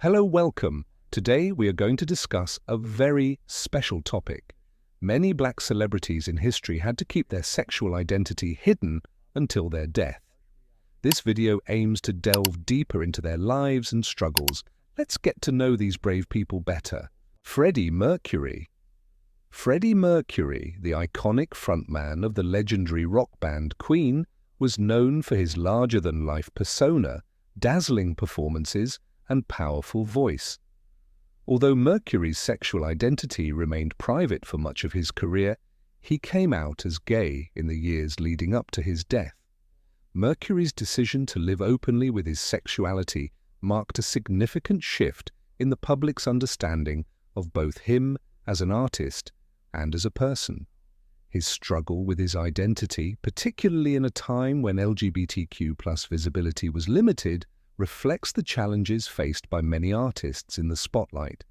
Hello, welcome. Today we are going to discuss a very special topic. Many black celebrities in history had to keep their sexual identity hidden until their death. This video aims to delve deeper into their lives and struggles. Let's get to know these brave people better. Freddie Mercury. Freddie Mercury, the iconic frontman of the legendary rock band Queen, was known for his larger-than-life persona, dazzling performances, and powerful voice. Although Mercury's sexual identity remained private for much of his career, he came out as gay in the years leading up to his death. Mercury's decision to live openly with his sexuality marked a significant shift in the public's understanding of both him as an artist and as a person. His struggle with his identity, particularly in a time when LGBTQ+ visibility was limited, reflects the challenges faced by many artists in the spotlight.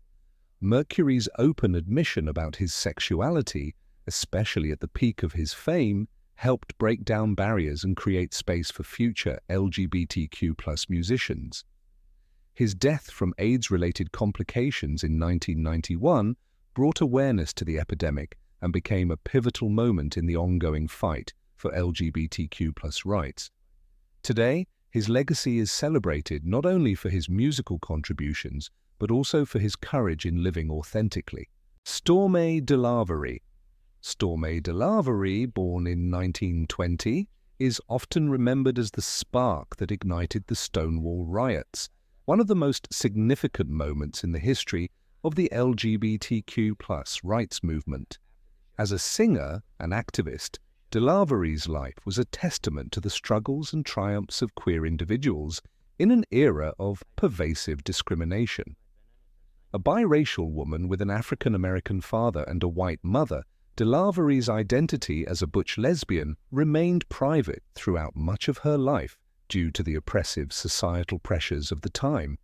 Mercury's open admission about his sexuality, especially at the peak of his fame, helped break down barriers and create space for future LGBTQ+ musicians. His death from AIDS-related complications in 1991 brought awareness to the epidemic and became a pivotal moment in the ongoing fight for LGBTQ+ rights. Today, his legacy is celebrated not only for his musical contributions, but also for his courage in living authentically. Stormy Delavery. Stormy Delavery, born in 1920, is often remembered as the spark that ignited the Stonewall riots, one of the most significant moments in the history of the LGBTQ+ rights movement. As a singer and activist, Delavery's life was a testament to the struggles and triumphs of queer individuals in an era of pervasive discrimination. A biracial woman with an African-American father and a white mother, Delavery's identity as a butch lesbian remained private throughout much of her life due to the oppressive societal pressures of the time.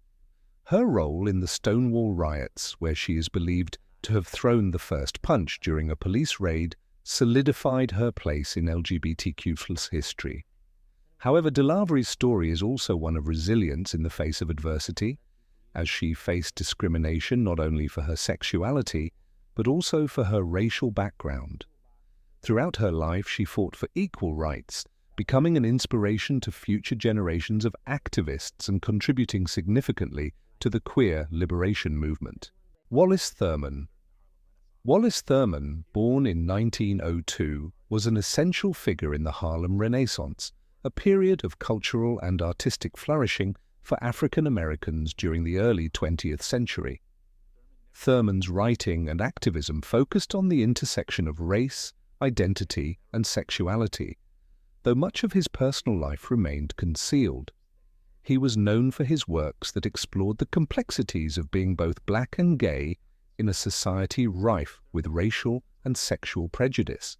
Her role in the Stonewall riots, where she is believed to have thrown the first punch during a police raid, solidified her place in LGBTQ+ history. However, Delavery's story is also one of resilience in the face of adversity, as she faced discrimination not only for her sexuality, but also for her racial background. Throughout her life, she fought for equal rights, becoming an inspiration to future generations of activists and contributing significantly to the queer liberation movement. Wallace Thurman. Wallace Thurman, born in 1902, was an essential figure in the Harlem Renaissance, a period of cultural and artistic flourishing for African Americans during the early 20th century. Thurman's writing and activism focused on the intersection of race, identity, and sexuality, though much of his personal life remained concealed. He was known for his works that explored the complexities of being both black and gay in a society rife with racial and sexual prejudice.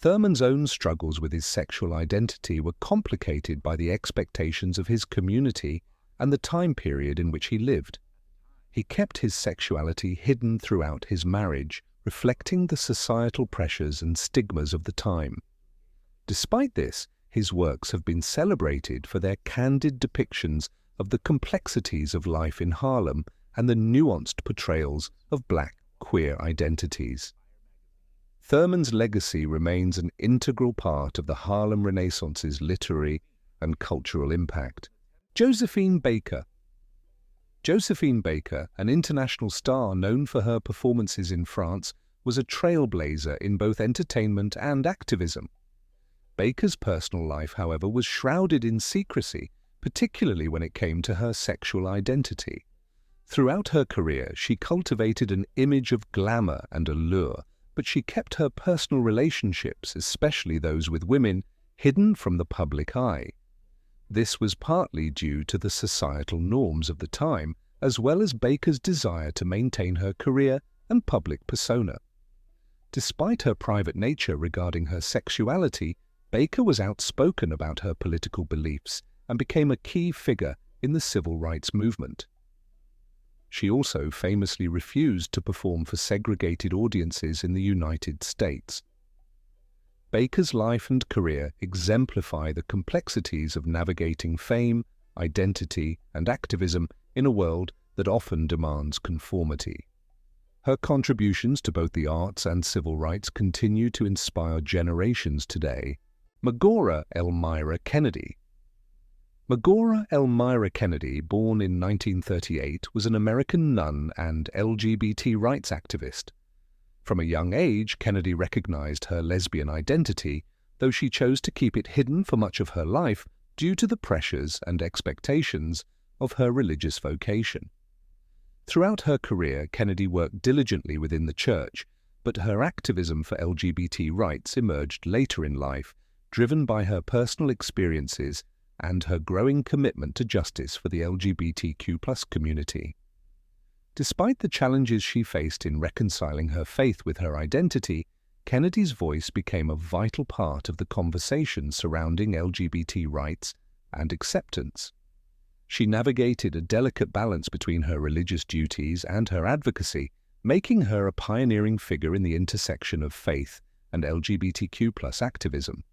Thurman's own struggles with his sexual identity were complicated by the expectations of his community and the time period in which he lived. He kept his sexuality hidden throughout his marriage, reflecting the societal pressures and stigmas of the time. Despite this, his works have been celebrated for their candid depictions of the complexities of life in Harlem and the nuanced portrayals of black queer identities. Thurman's legacy remains an integral part of the Harlem Renaissance's literary and cultural impact. Josephine Baker. Josephine Baker, an international star known for her performances in France, was a trailblazer in both entertainment and activism. Baker's personal life, however, was shrouded in secrecy, particularly when it came to her sexual identity. Throughout her career, she cultivated an image of glamour and allure, but she kept her personal relationships, especially those with women, hidden from the public eye. This was partly due to the societal norms of the time, as well as Baker's desire to maintain her career and public persona. Despite her private nature regarding her sexuality, Baker was outspoken about her political beliefs and became a key figure in the civil rights movement. She also famously refused to perform for segregated audiences in the United States. Baker's life and career exemplify the complexities of navigating fame, identity, and activism in a world that often demands conformity. Her contributions to both the arts and civil rights continue to inspire generations today. Magora Elmira Kennedy. Magora Elmira Kennedy, born in 1938, was an American nun and LGBT rights activist. From a young age, Kennedy recognized her lesbian identity, though she chose to keep it hidden for much of her life due to the pressures and expectations of her religious vocation. Throughout her career, Kennedy worked diligently within the church, but her activism for LGBT rights emerged later in life, driven by her personal experiences and her growing commitment to justice for the LGBTQ+ community. Despite the challenges she faced in reconciling her faith with her identity, Kennedy's voice became a vital part of the conversation surrounding LGBT rights and acceptance. She navigated a delicate balance between her religious duties and her advocacy, making her a pioneering figure in the intersection of faith and LGBTQ+ activism.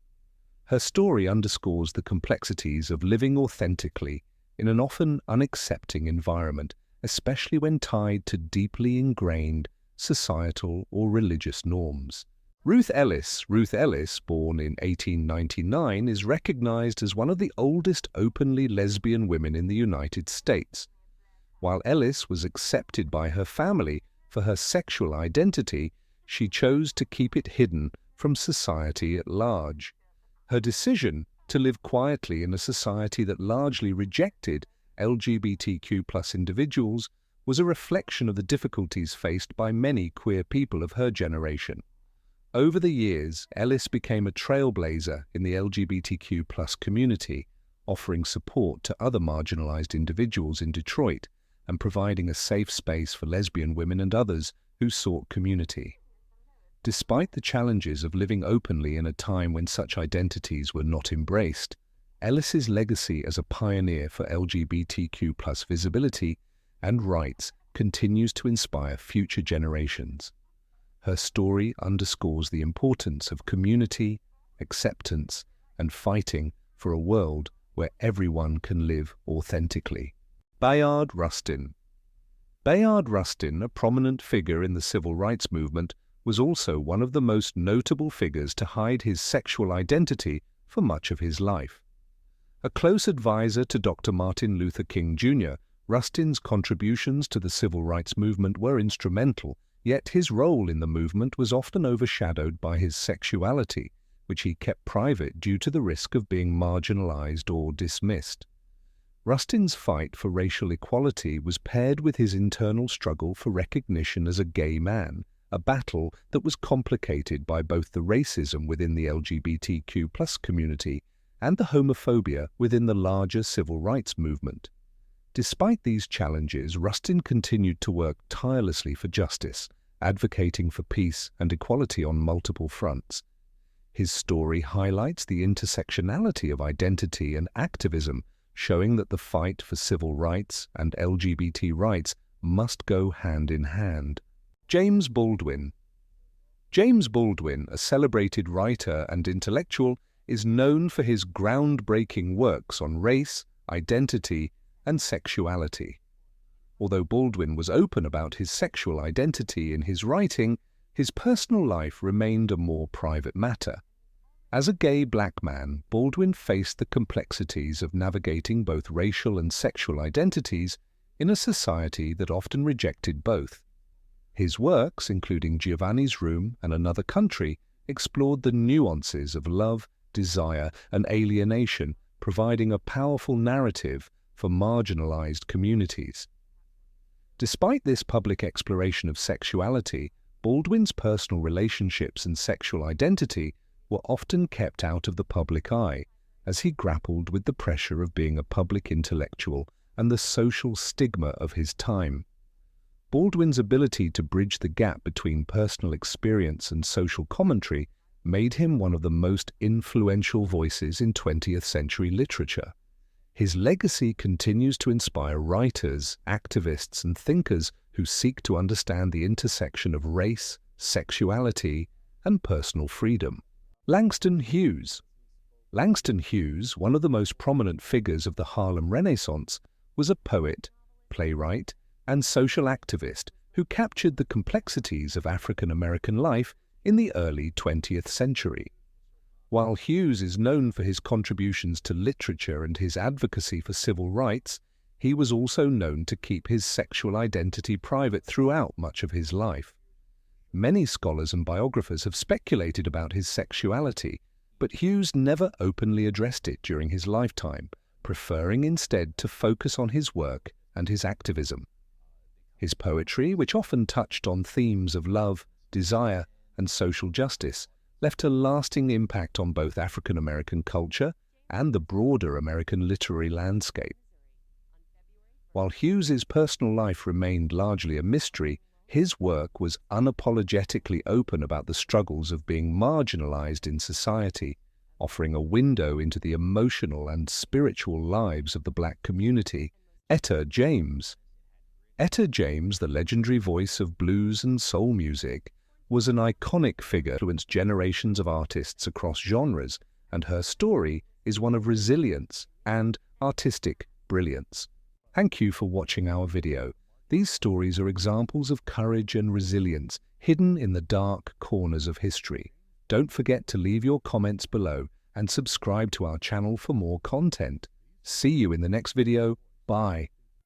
Her story underscores the complexities of living authentically in an often unaccepting environment, especially when tied to deeply ingrained societal or religious norms. Ruth Ellis, born in 1899, is recognized as one of the oldest openly lesbian women in the United States. While Ellis was accepted by her family for her sexual identity, she chose to keep it hidden from society at large. Her decision to live quietly in a society that largely rejected LGBTQ+ individuals was a reflection of the difficulties faced by many queer people of her generation. Over the years, Ellis became a trailblazer in the LGBTQ+ community, offering support to other marginalized individuals in Detroit and providing a safe space for lesbian women and others who sought community. Despite the challenges of living openly in a time when such identities were not embraced, Ellis's legacy as a pioneer for LGBTQ+ visibility and rights continues to inspire future generations. Her story underscores the importance of community, acceptance, and fighting for a world where everyone can live authentically. Bayard Rustin. Bayard Rustin, a prominent figure in the civil rights movement, was also one of the most notable figures to hide his sexual identity for much of his life. A close advisor to Dr. Martin Luther King Jr., Rustin's contributions to the civil rights movement were instrumental, yet his role in the movement was often overshadowed by his sexuality, which he kept private due to the risk of being marginalized or dismissed. Rustin's fight for racial equality was paired with his internal struggle for recognition as a gay man, a battle that was complicated by both the racism within the LGBTQ+ community and the homophobia within the larger civil rights movement. Despite these challenges, Rustin continued to work tirelessly for justice, advocating for peace and equality on multiple fronts. His story highlights the intersectionality of identity and activism, showing that the fight for civil rights and LGBT rights must go hand in hand. James Baldwin. James Baldwin, a celebrated writer and intellectual, is known for his groundbreaking works on race, identity, and sexuality. Although Baldwin was open about his sexual identity in his writing, his personal life remained a more private matter. As a gay black man, Baldwin faced the complexities of navigating both racial and sexual identities in a society that often rejected both. His works, including Giovanni's Room and Another Country, explored the nuances of love, desire, and alienation, providing a powerful narrative for marginalized communities. Despite this public exploration of sexuality, Baldwin's personal relationships and sexual identity were often kept out of the public eye, as he grappled with the pressure of being a public intellectual and the social stigma of his time. Baldwin's ability to bridge the gap between personal experience and social commentary made him one of the most influential voices in 20th century literature. His legacy continues to inspire writers, activists, and thinkers who seek to understand the intersection of race, sexuality, and personal freedom. Langston Hughes. Langston Hughes, one of the most prominent figures of the Harlem Renaissance, was a poet, playwright, and social activist who captured the complexities of African American life in the early 20th century. While Hughes is known for his contributions to literature and his advocacy for civil rights, he was also known to keep his sexual identity private throughout much of his life. Many scholars and biographers have speculated about his sexuality, but Hughes never openly addressed it during his lifetime, preferring instead to focus on his work and his activism. His poetry, which often touched on themes of love, desire, and social justice, left a lasting impact on both African American culture and the broader American literary landscape. While Hughes's personal life remained largely a mystery, his work was unapologetically open about the struggles of being marginalized in society, offering a window into the emotional and spiritual lives of the Black community. Etta James. Etta James, the legendary voice of blues and soul music, was an iconic figure that influenced generations of artists across genres, and her story is one of resilience and artistic brilliance. Thank you for watching our video. These stories are examples of courage and resilience hidden in the dark corners of history. Don't forget to leave your comments below and subscribe to our channel for more content. See you in the next video. Bye.